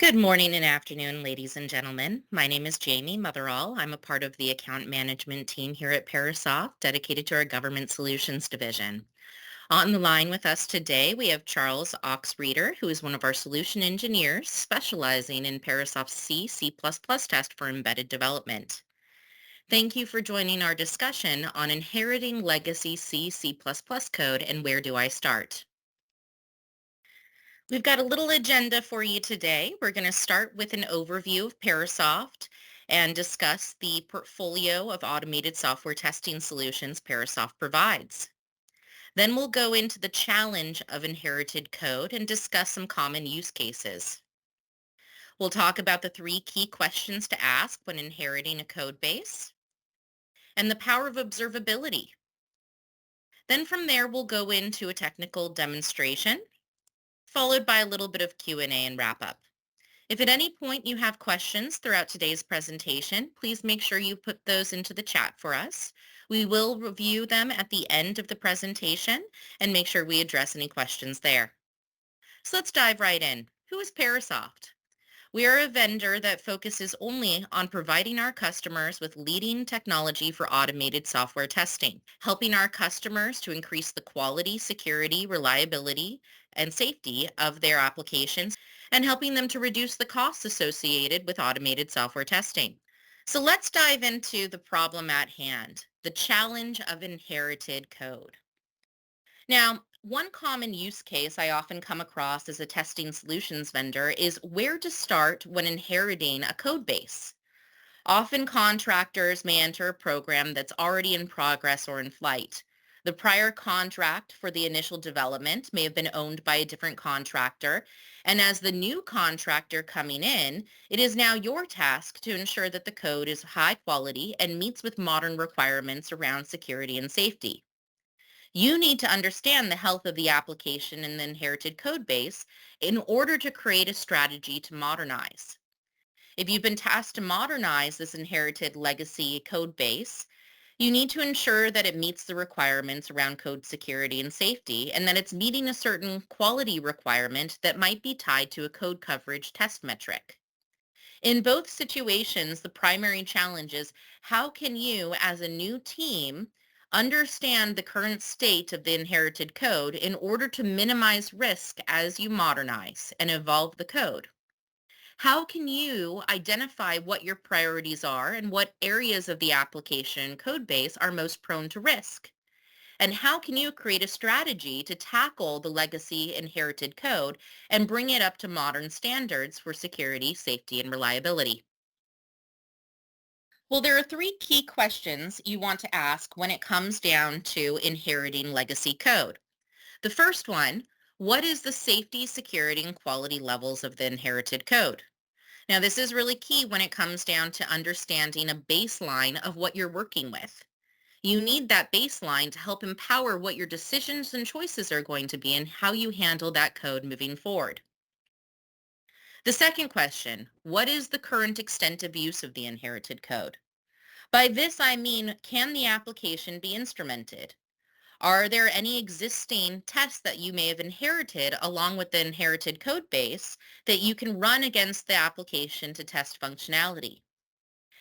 Good morning and afternoon, ladies and gentlemen. My name is Jamie Motherall. I'm a part of the account management team here at Parasoft, dedicated to our government solutions division. On the line with us today, we have Charles Oxreader, who is one of our solution engineers specializing in Parasoft's C++ test for embedded development. Thank you for joining our discussion on inheriting legacy C++ code and where do I start? We've got a little agenda for you today. We're going to start with an overview of Parasoft and discuss the portfolio of automated software testing solutions Parasoft provides. Then we'll go into the challenge of inherited code and discuss some common use cases. We'll talk about the three key questions to ask when inheriting a code base and the power of observability. Then from there, we'll go into a technical demonstration, followed by a little bit of Q&A and wrap up. If at any point you have questions throughout today's presentation, please make sure you put those into the chat for us. We will review them at the end of the presentation and make sure we address any questions there. So let's dive right in. Who is Parasoft? We are a vendor that focuses only on providing our customers with leading technology for automated software testing, helping our customers to increase the quality, security, reliability, and safety of their applications, and helping them to reduce the costs associated with automated software testing. So let's dive into the problem at hand, the challenge of inherited code. Now, one common use case I often come across as a testing solutions vendor is where to start when inheriting a code base. Often contractors may enter a program that's already in progress or in flight. The prior contract for the initial development may have been owned by a different contractor, and as the new contractor coming in, it is now your task to ensure that the code is high quality and meets with modern requirements around security and safety. You need to understand the health of the application and the inherited code base in order to create a strategy to modernize. If you've been tasked to modernize this inherited legacy code base, you need to ensure that it meets the requirements around code security and safety, and that it's meeting a certain quality requirement that might be tied to a code coverage test metric. In both situations, the primary challenge is how can you, as a new team, understand the current state of the inherited code in order to minimize risk as you modernize and evolve the code? How can you identify what your priorities are and what areas of the application code base are most prone to risk? And how can you create a strategy to tackle the legacy inherited code and bring it up to modern standards for security, safety, and reliability? Well, there are three key questions you want to ask when it comes down to inheriting legacy code. The first one, what is the safety, security, and quality levels of the inherited code? Now, this is really key when it comes down to understanding a baseline of what you're working with. You need that baseline to help empower what your decisions and choices are going to be and how you handle that code moving forward. The second question, what is the current extent of use of the inherited code? By this, I mean, can the application be instrumented? Are there any existing tests that you may have inherited along with the inherited code base that you can run against the application to test functionality?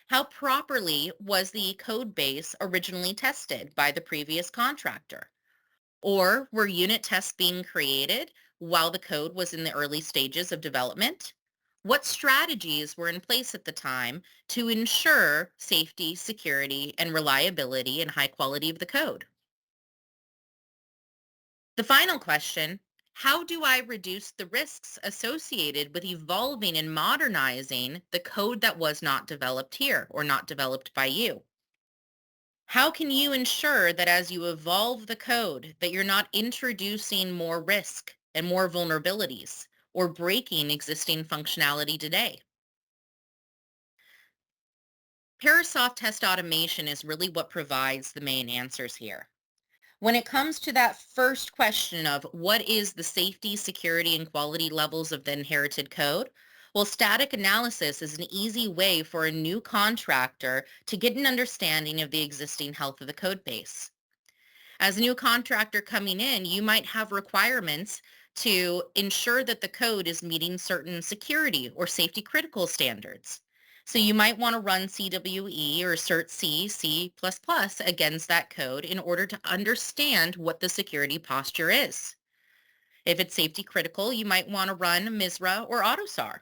How properly was the code base originally tested by the previous contractor? Or were unit tests being created while the code was in the early stages of development? What strategies were in place at the time to ensure safety, security, and reliability and high quality of the code? The final question, how do I reduce the risks associated with evolving and modernizing the code that was not developed here or not developed by you? How can you ensure that as you evolve the code that you're not introducing more risk and more vulnerabilities or breaking existing functionality today? Parasoft Test Automation is really what provides the main answers here. When it comes to that first question of what is the safety, security, and quality levels of the inherited code, well, static analysis is an easy way for a new contractor to get an understanding of the existing health of the code base. As a new contractor coming in, you might have requirements to ensure that the code is meeting certain security or safety critical standards. So you might want to run CWE or CERT C, C++ against that code in order to understand what the security posture is. If it's safety critical, you might want to run MISRA or AUTOSAR.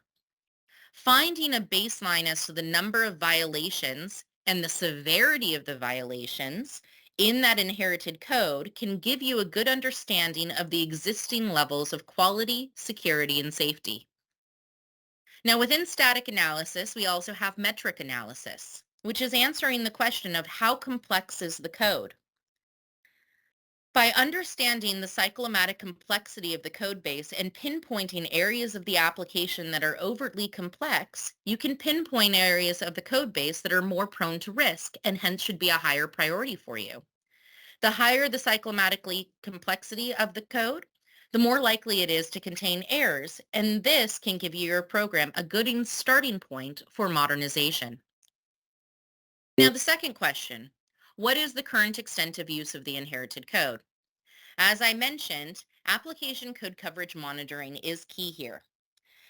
Finding a baseline as to the number of violations and the severity of the violations in that inherited code can give you a good understanding of the existing levels of quality, security, and safety. Now, within static analysis, we also have metric analysis, which is answering the question of how complex is the code. By understanding the cyclomatic complexity of the code base and pinpointing areas of the application that are overtly complex, you can pinpoint areas of the code base that are more prone to risk and hence should be a higher priority for you. The higher the cyclomatically complexity of the code, the more likely it is to contain errors, and this can give your program a good starting point for modernization. Now, the second question, what is the current extent of use of the inherited code? As I mentioned, application code coverage monitoring is key here.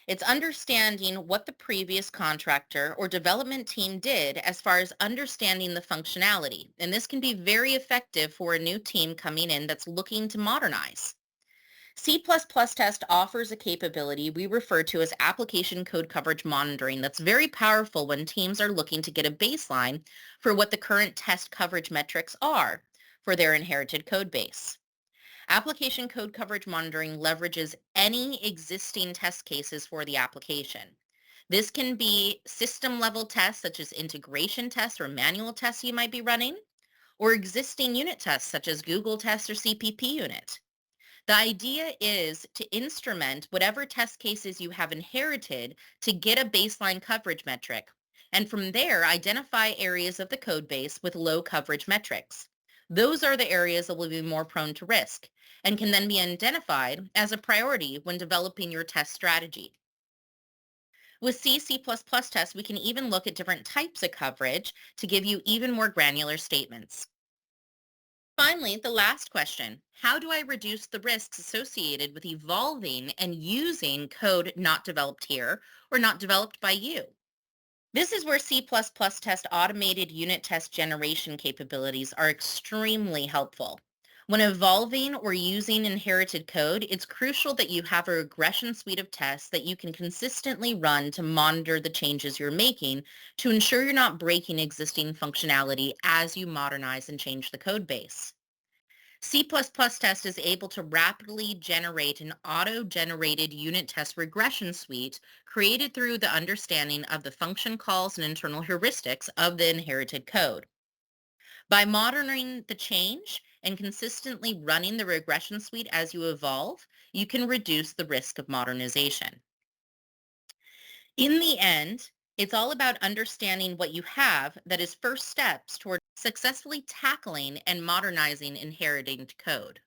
It's understanding what the previous contractor or development team did as far as understanding the functionality. And this can be very effective for a new team coming in that's looking to modernize. C++ test offers a capability we refer to as application code coverage monitoring that's very powerful when teams are looking to get a baseline for what the current test coverage metrics are for their inherited code base. Application code coverage monitoring leverages any existing test cases for the application. This can be system level tests such as integration tests or manual tests you might be running, or existing unit tests such as Google tests or CPP unit. The idea is to instrument whatever test cases you have inherited to get a baseline coverage metric, and from there identify areas of the code base with low coverage metrics. Those are the areas that will be more prone to risk and can then be identified as a priority when developing your test strategy. With C++ tests, we can even look at different types of coverage to give you even more granular statements. Finally, the last question, how do I reduce the risks associated with evolving and using code not developed here or not developed by you? This is where C++ test automated unit test generation capabilities are extremely helpful. When evolving or using inherited code, it's crucial that you have a regression suite of tests that you can consistently run to monitor the changes you're making to ensure you're not breaking existing functionality as you modernize and change the code base. C++ test is able to rapidly generate an auto-generated unit test regression suite created through the understanding of the function calls and internal heuristics of the inherited code. By monitoring the change and consistently running the regression suite as you evolve, you can reduce the risk of modernization. In the end, it's all about understanding what you have that is first steps toward successfully tackling and modernizing inherited code.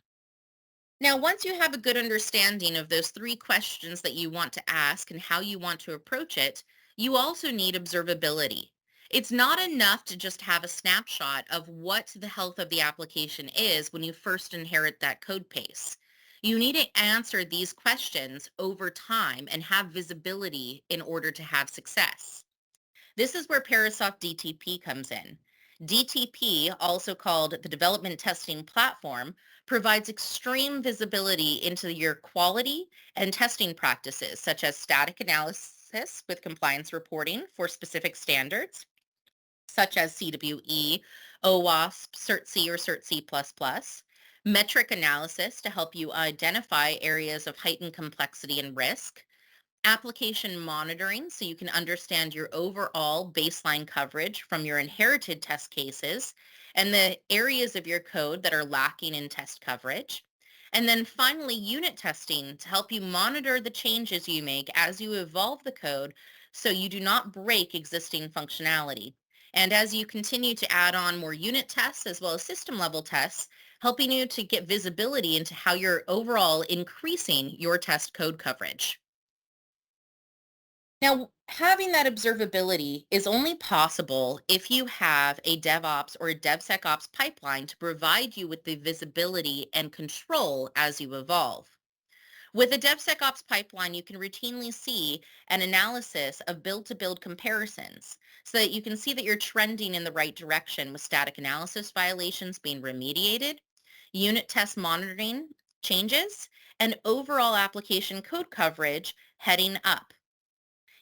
Now, once you have a good understanding of those three questions that you want to ask and how you want to approach it, you also need observability. It's not enough to just have a snapshot of what the health of the application is when you first inherit that code base. You need to answer these questions over time and have visibility in order to have success. This is where Parasoft DTP comes in. DTP, also called the Development Testing Platform, provides extreme visibility into your quality and testing practices, such as static analysis with compliance reporting for specific standards, such as CWE, OWASP, CERT C or CERT C++, metric analysis to help you identify areas of heightened complexity and risk, application monitoring so you can understand your overall baseline coverage from your inherited test cases and the areas of your code that are lacking in test coverage. And then finally, unit testing to help you monitor the changes you make as you evolve the code so you do not break existing functionality. And as you continue to add on more unit tests as well as system level tests, helping you to get visibility into how you're overall increasing your test code coverage. Now, having that observability is only possible if you have a DevOps or a DevSecOps pipeline to provide you with the visibility and control as you evolve. With a DevSecOps pipeline, you can routinely see an analysis of build-to-build comparisons so that you can see that you're trending in the right direction with static analysis violations being remediated, unit test monitoring changes, and overall application code coverage heading up.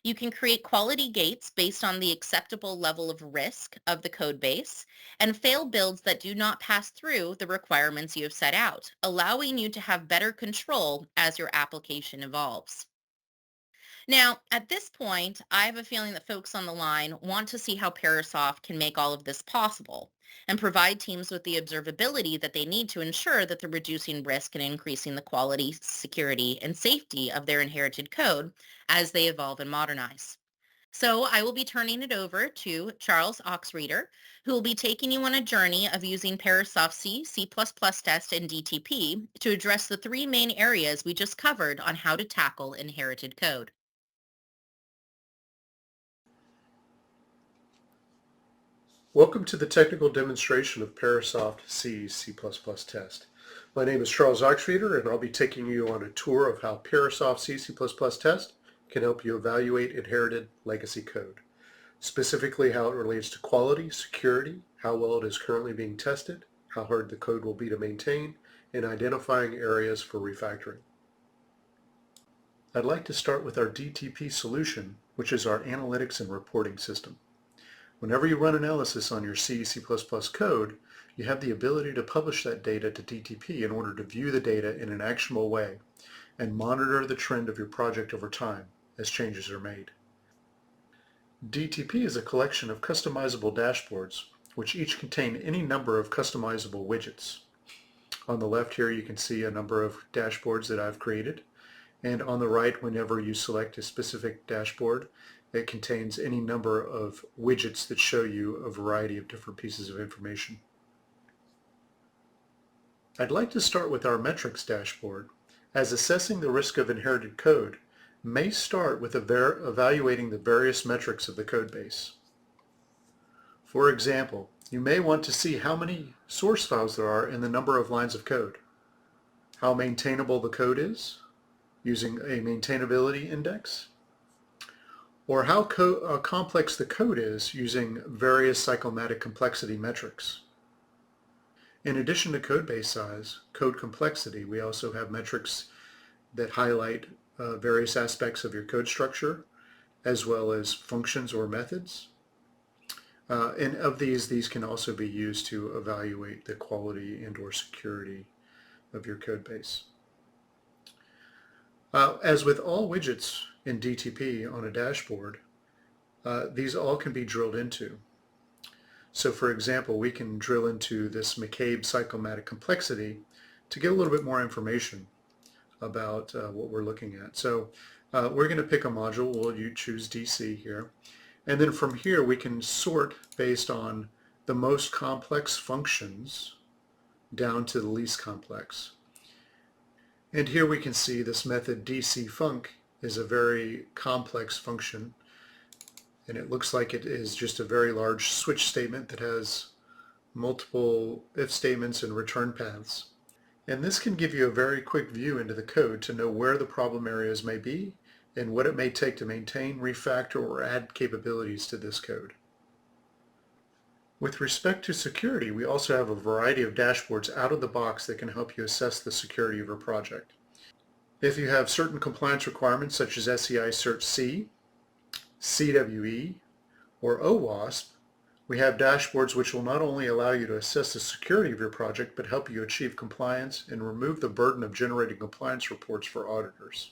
You can create quality gates based on the acceptable level of risk of the code base and fail builds that do not pass through the requirements you have set out, allowing you to have better control as your application evolves. Now, at this point, I have a feeling that folks on the line want to see how Parasoft can make all of this possible and provide teams with the observability that they need to ensure that they're reducing risk and increasing the quality, security, and safety of their inherited code as they evolve and modernize. So I will be turning it over to Charles Oxreader, who will be taking you on a journey of using Parasoft C, C++ test, and DTP to address the three main areas we just covered on how to tackle inherited code. Welcome to the technical demonstration of Parasoft C, C++ test. My name is Charles Oxreader, and I'll be taking you on a tour of how Parasoft C, C++ test can help you evaluate inherited legacy code, specifically how it relates to quality, security, how well it is currently being tested, how hard the code will be to maintain, and identifying areas for refactoring. I'd like to start with our DTP solution, which is our analytics and reporting system. Whenever you run analysis on your C, C++ code, you have the ability to publish that data to DTP in order to view the data in an actionable way and monitor the trend of your project over time as changes are made. DTP is a collection of customizable dashboards which each contain any number of customizable widgets. On the left here you can see a number of dashboards that I've created, and on the right, whenever you select a specific dashboard, it contains any number of widgets that show you a variety of different pieces of information. I'd like to start with our metrics dashboard, as assessing the risk of inherited code may start with evaluating the various metrics of the code base. For example, you may want to see how many source files there are in the number of lines of code, how maintainable the code is, using a maintainability index, or how complex the code is using various cyclomatic complexity metrics. In addition to code base size, code complexity, we also have metrics that highlight various aspects of your code structure, as well as functions or methods. And of these can also be used to evaluate the quality and or security of your code base. As with all widgets in DTP on a dashboard, these all can be drilled into. So for example, we can drill into this McCabe cyclomatic complexity to get a little bit more information about what we're looking at. So we're going to pick a module. We'll choose DC here. And then from here we can sort based on the most complex functions down to the least complex. And here we can see this method dcfunc is a very complex function, and it looks like it is just a very large switch statement that has multiple if statements and return paths. And this can give you a very quick view into the code to know where the problem areas may be and what it may take to maintain, refactor, or add capabilities to this code. With respect to security, we also have a variety of dashboards out of the box that can help you assess the security of your project. If you have certain compliance requirements such as SEI Cert C, CWE, or OWASP, we have dashboards which will not only allow you to assess the security of your project, but help you achieve compliance and remove the burden of generating compliance reports for auditors.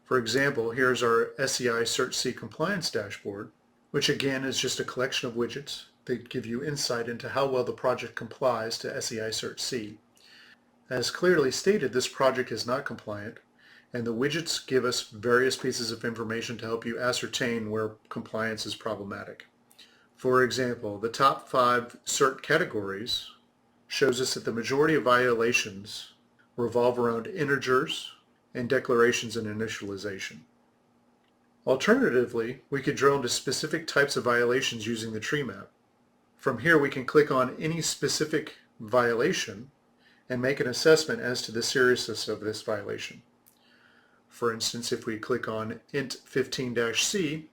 For example, here's our SEI Cert C compliance dashboard, which again is just a collection of widgets that give you insight into how well the project complies to SEI Cert C. As clearly stated, this project is not compliant, and the widgets give us various pieces of information to help you ascertain where compliance is problematic. For example, the top 5 cert categories shows us that the majority of violations revolve around integers and declarations and initialization. Alternatively, we could drill into specific types of violations using the tree map. From here, we can click on any specific violation and make an assessment as to the seriousness of this violation. For instance, if we click on int 15-C,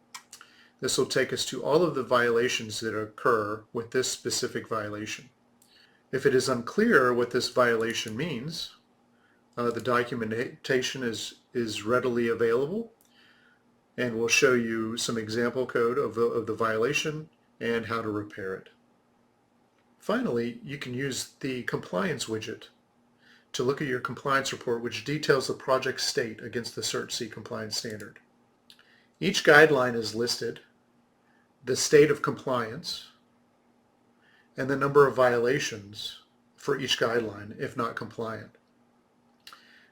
this will take us to all of the violations that occur with this specific violation. If it is unclear what this violation means, the documentation is readily available, and we'll show you some example code of the violation and how to repair it. Finally, you can use the compliance widget to look at your compliance report, which details the project state against the Cert C compliance standard. Each guideline is listed, the state of compliance, and the number of violations for each guideline if not compliant.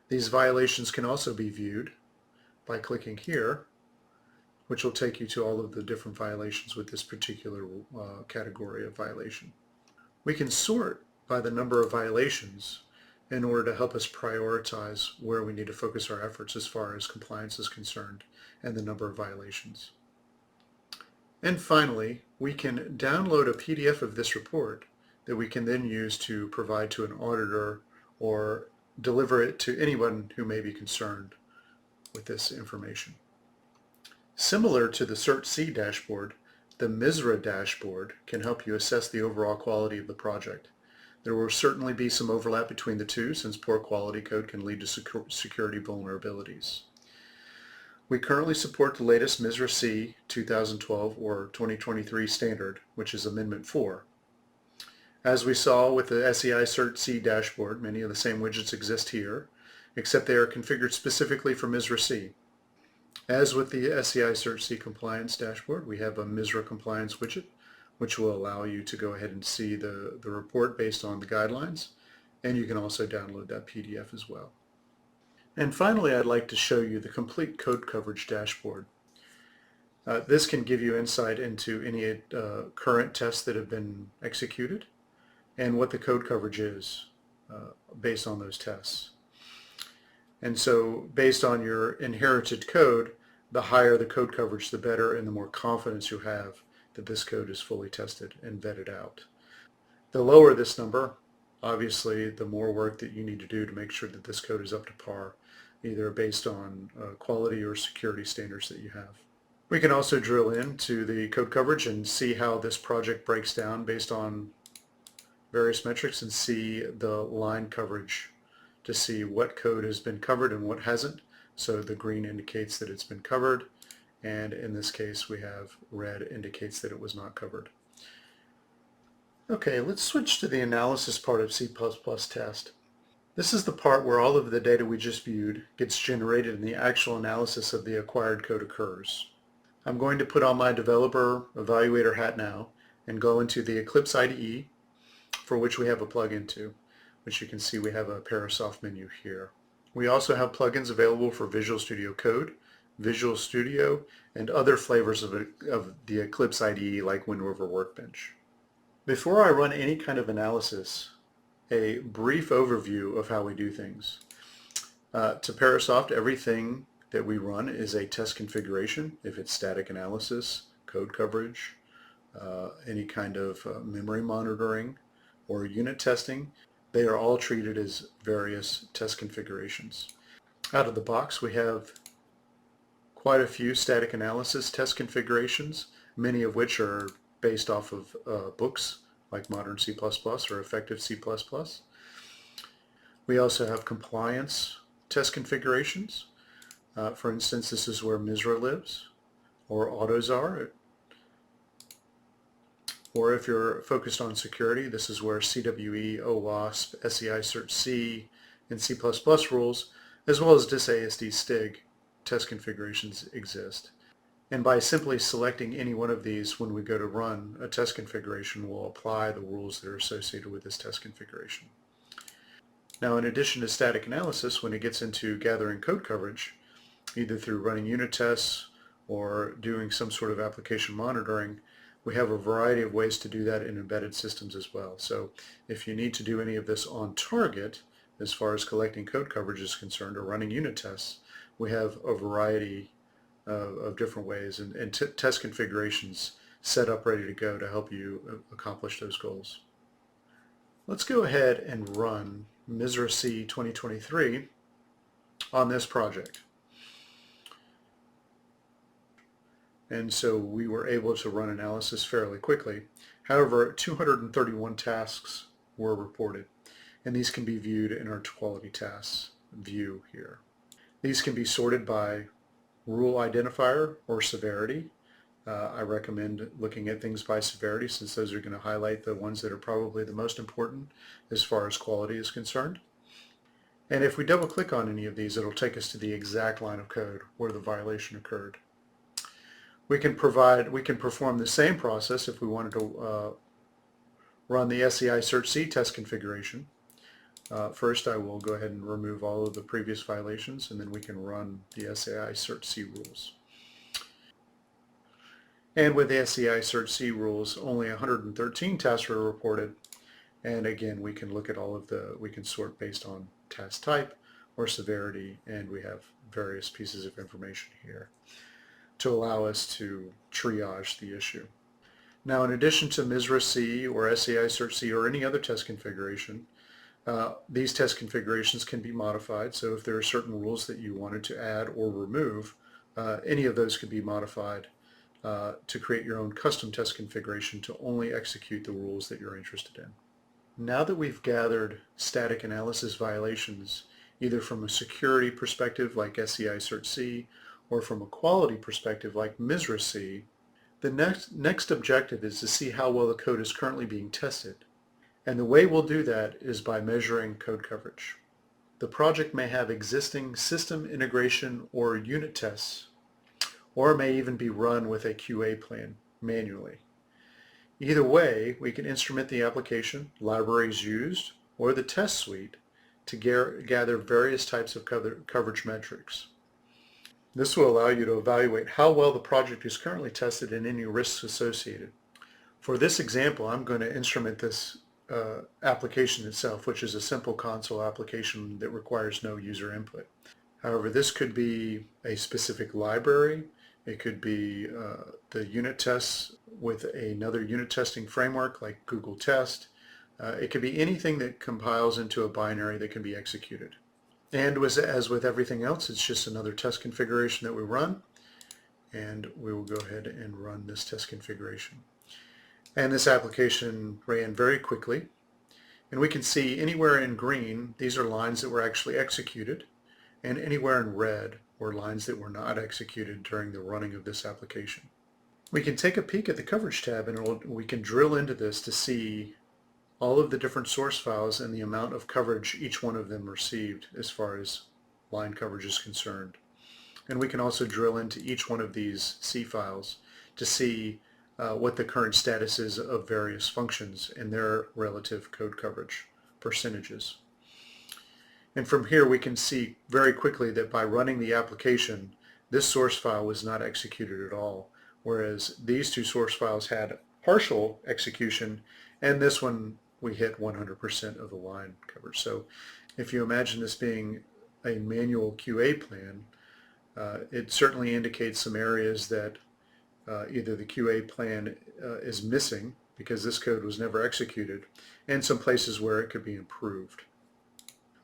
These violations can also be viewed by clicking here, which will take you to all of the different violations with this particular category of violation. We can sort by the number of violations in order to help us prioritize where we need to focus our efforts as far as compliance is concerned and the number of violations. And finally, we can download a PDF of this report that we can then use to provide to an auditor or deliver it to anyone who may be concerned with this information. Similar to the Cert C dashboard, the MISRA dashboard can help you assess the overall quality of the project. There will certainly be some overlap between the two, since poor quality code can lead to security vulnerabilities. We currently support the latest MISRA C 2012 or 2023 standard, which is Amendment 4. As we saw with the SEI Cert C dashboard, many of the same widgets exist here, except they are configured specifically for MISRA C. As with the SEI Cert C compliance dashboard, we have a MISRA compliance widget, which will allow you to go ahead and see the report based on the guidelines, and you can also download that PDF as well. And finally, I'd like to show you the complete code coverage dashboard. This can give you insight into any current tests that have been executed and what the code coverage is based on those tests. And so based on your inherited code, the higher the code coverage, the better, and the more confidence you have that this code is fully tested and vetted out. The lower this number, obviously, the more work that you need to do to make sure that this code is up to par, either based on quality or security standards that you have. We can also drill into the code coverage and see how this project breaks down based on various metrics and see the line coverage to see what code has been covered and what hasn't. So the green indicates that it's been covered, and in this case we have red indicates that it was not covered. Okay, let's switch to the analysis part of C++ test. This is the part where all of the data we just viewed gets generated and the actual analysis of the acquired code occurs. I'm going to put on my developer evaluator hat now and go into the Eclipse IDE, for which we have a plugin to, which you can see we have a Parasoft menu here. We also have plugins available for Visual Studio Code, Visual Studio, and other flavors of the Eclipse IDE like Wind River Workbench. Before I run any kind of analysis, a brief overview of how we do things. To Parasoft, everything that we run is a test configuration. If it's static analysis, code coverage, any kind of memory monitoring, or unit testing, they are all treated as various test configurations. Out of the box, we have quite a few static analysis test configurations, many of which are based off of books like Modern C++ or Effective C++. We also have compliance test configurations. For instance, this is where MISRA lives, or AutoZAR. Or if you're focused on security, this is where CWE, OWASP, SEI Cert C, and C++ rules, as well as DisASD STIG test configurations exist. And by simply selecting any one of these when we go to run a test configuration, we'll apply the rules that are associated with this test configuration. Now, in addition to static analysis, when it gets into gathering code coverage, either through running unit tests or doing some sort of application monitoring, we have a variety of ways to do that in embedded systems as well. So if you need to do any of this on target, as far as collecting code coverage is concerned or running unit tests, we have a variety of different ways and test configurations set up ready to go to help you accomplish those goals. Let's go ahead and run MISRA-C 2023 on this project. And so we were able to run analysis fairly quickly. However, 231 tasks were reported, and these can be viewed in our quality tasks view here. These can be sorted by rule identifier or severity. I recommend looking at things by severity since those are going to highlight the ones that are probably the most important as far as quality is concerned. And if we double click on any of these, it'll take us to the exact line of code where the violation occurred. We can perform the same process if we wanted to run the SEI Search C test configuration. First, I will go ahead and remove all of the previous violations, and then we can run the SEI Search C rules. And with the SEI Search C rules, only 113 tasks were reported. And again, we can look at we can sort based on task type or severity, and we have various pieces of information here to allow us to triage the issue. Now, in addition to MISRA-C or SEI Search C or any other test configuration, these test configurations can be modified. So if there are certain rules that you wanted to add or remove, any of those could be modified to create your own custom test configuration to only execute the rules that you're interested in. Now that we've gathered static analysis violations, either from a security perspective like SEI Search C or from a quality perspective like MISRA-C, the next objective is to see how well the code is currently being tested. And the way we'll do that is by measuring code coverage. The project may have existing system integration or unit tests, or may even be run with a QA plan manually. Either way, we can instrument the application, libraries used, or the test suite to gather various types of coverage metrics. This will allow you to evaluate how well the project is currently tested and any risks associated. For this example, I'm going to instrument this application itself, which is a simple console application that requires no user input. However, this could be a specific library. It could be the unit tests with another unit testing framework like Google Test. It could be anything that compiles into a binary that can be executed. And as with everything else, it's just another test configuration that we run. And we will go ahead and run this test configuration. And this application ran very quickly. And we can see anywhere in green, these are lines that were actually executed. And anywhere in red were lines that were not executed during the running of this application. We can take a peek at the coverage tab and we can drill into this to see all of the different source files and the amount of coverage each one of them received as far as line coverage is concerned. And we can also drill into each one of these C files to see what the current status is of various functions and their relative code coverage percentages. And from here we can see very quickly that by running the application, this source file was not executed at all, whereas these two source files had partial execution, and this one we hit 100% of the line coverage. So if you imagine this being a manual QA plan, it certainly indicates some areas that either the QA plan is missing because this code was never executed, and some places where it could be improved.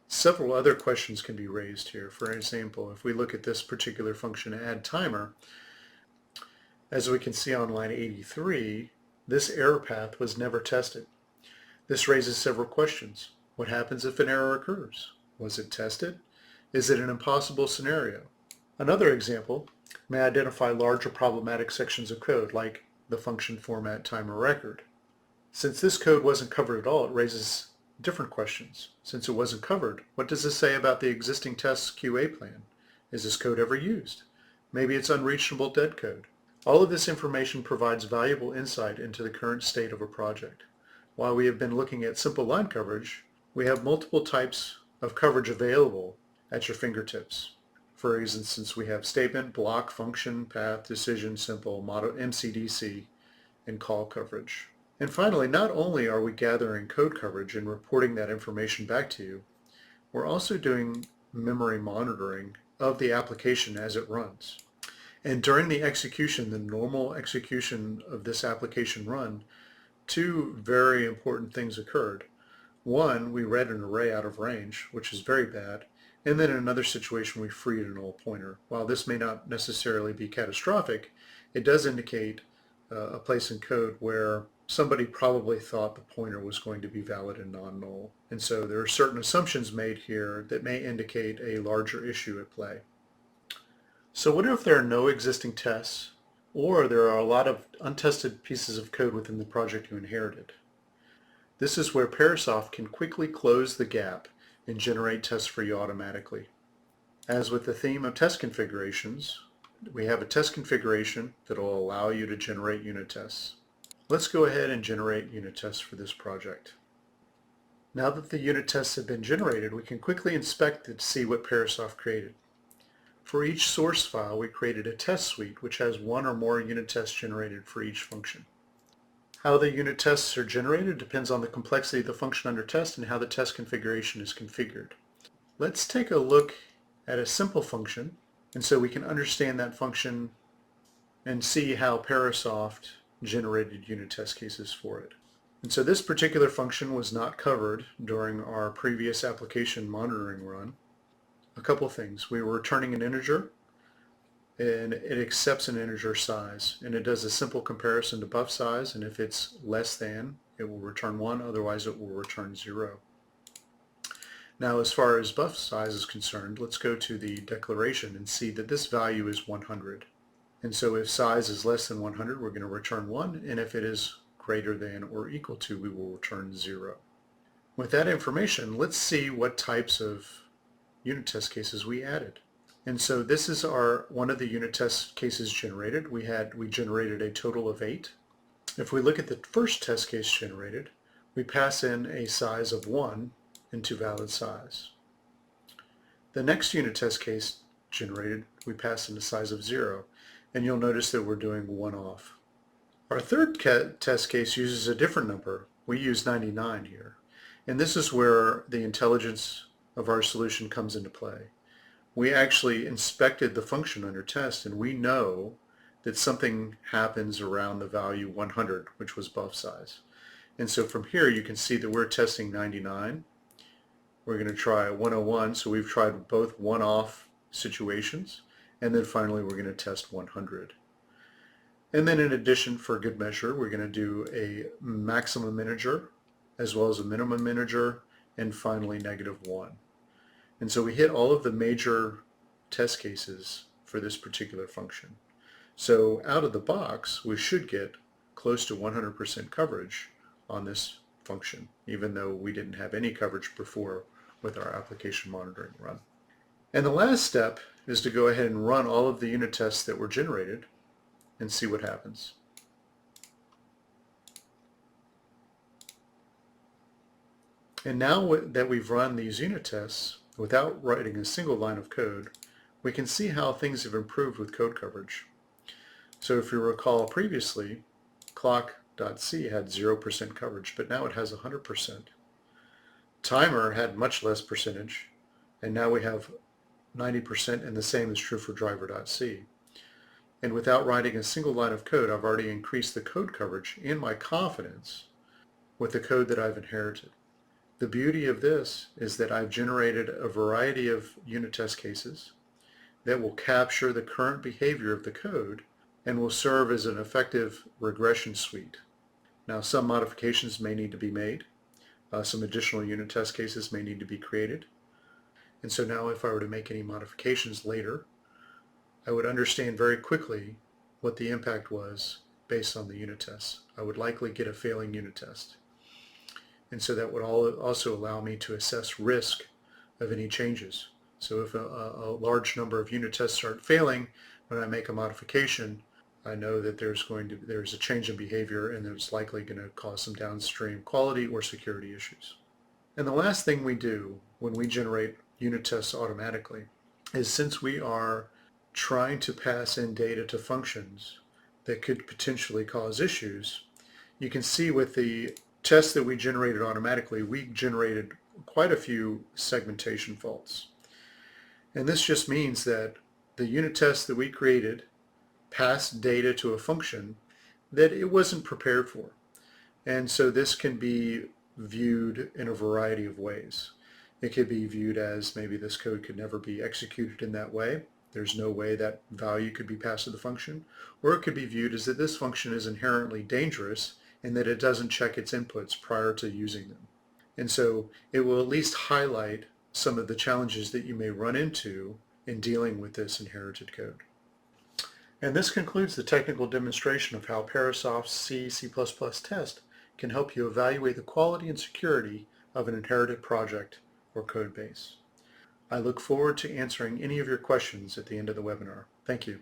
Several other questions can be raised here. For example, if we look at this particular function add timer, as we can see on line 83, this error path was never tested. This raises several questions. What happens if an error occurs? Was it tested? Is it an impossible scenario? Another example may identify larger problematic sections of code, like the function format timer record. Since this code wasn't covered at all, it raises different questions. Since it wasn't covered, what does this say about the existing test's QA plan? Is this code ever used? Maybe it's unreachable dead code. All of this information provides valuable insight into the current state of a project. While we have been looking at simple line coverage, we have multiple types of coverage available at your fingertips. For instance, we have statement, block, function, path, decision, simple, model, MCDC, and call coverage. And finally, not only are we gathering code coverage and reporting that information back to you, we're also doing memory monitoring of the application as it runs. And during the execution, the normal execution of this application run, two very important things occurred. One, we read an array out of range, which is very bad. And then in another situation, we freed a null pointer. While this may not necessarily be catastrophic, it does indicate a place in code where somebody probably thought the pointer was going to be valid and non-null. And so there are certain assumptions made here that may indicate a larger issue at play. So what if there are no existing tests, or there are a lot of untested pieces of code within the project you inherited? This is where Parasoft can quickly close the gap and generate tests for you automatically. As with the theme of test configurations, we have a test configuration that will allow you to generate unit tests. Let's go ahead and generate unit tests for this project. Now that the unit tests have been generated, we can quickly inspect it to see what Parasoft created. For each source file, we created a test suite which has one or more unit tests generated for each function. How the unit tests are generated depends on the complexity of the function under test and how the test configuration is configured. Let's take a look at a simple function, and so we can understand that function and see how Parasoft generated unit test cases for it. And so this particular function was not covered during our previous application monitoring run. A couple things. We were returning an integer, and it accepts an integer size, and it does a simple comparison to buff size, and if it's less than, it will return 1, otherwise it will return 0. Now as far as buff size is concerned, let's go to the declaration and see that this value is 100. And so if size is less than 100, we're going to return 1, and if it is greater than or equal to, we will return 0. With that information, let's see what types of unit test cases we added. And so this is one of the unit test cases generated. We generated a total of 8. If we look at the first test case generated, we pass in a size of 1 into valid size. The next unit test case generated, we pass in a size of 0, and you'll notice that we're doing 1 off. Our third test case uses a different number. We use 99 here, and this is where the intelligence of our solution comes into play. We actually inspected the function under test, and we know that something happens around the value 100, which was buff size. And so from here you can see that we're testing 99. We're going to try 101, so we've tried both one-off situations, and then finally we're going to test 100. And then in addition, for good measure, we're going to do a maximum integer as well as a minimum integer, and finally -1. And so we hit all of the major test cases for this particular function. So out of the box, we should get close to 100% coverage on this function, even though we didn't have any coverage before with our application monitoring run. And the last step is to go ahead and run all of the unit tests that were generated and see what happens. And now that we've run these unit tests without writing a single line of code, we can see how things have improved with code coverage. So if you recall previously, clock.c had 0% coverage, but now it has 100%. Timer had much less percentage, and now we have 90%, and the same is true for driver.c. And without writing a single line of code, I've already increased the code coverage and my confidence with the code that I've inherited. The beauty of this is that I've generated a variety of unit test cases that will capture the current behavior of the code and will serve as an effective regression suite. Now, some modifications may need to be made. Some additional unit test cases may need to be created. And so now if I were to make any modifications later, I would understand very quickly what the impact was based on the unit tests. I would likely get a failing unit test. And so that would also allow me to assess risk of any changes. So if a large number of unit tests start failing when I make a modification, I know that there's a change in behavior, and it's likely going to cause some downstream quality or security issues. And the last thing we do when we generate unit tests automatically is, since we are trying to pass in data to functions that could potentially cause issues, you can see with the tests that we generated automatically, we generated quite a few segmentation faults. And this just means that the unit tests that we created pass data to a function that it wasn't prepared for. And so this can be viewed in a variety of ways. It could be viewed as maybe this code could never be executed in that way. There's no way that value could be passed to the function. Or it could be viewed as that this function is inherently dangerous and that it doesn't check its inputs prior to using them. And so it will at least highlight some of the challenges that you may run into in dealing with this inherited code. And this concludes the technical demonstration of how Parasoft's C++ test can help you evaluate the quality and security of an inherited project or code base. I look forward to answering any of your questions at the end of the webinar. Thank you.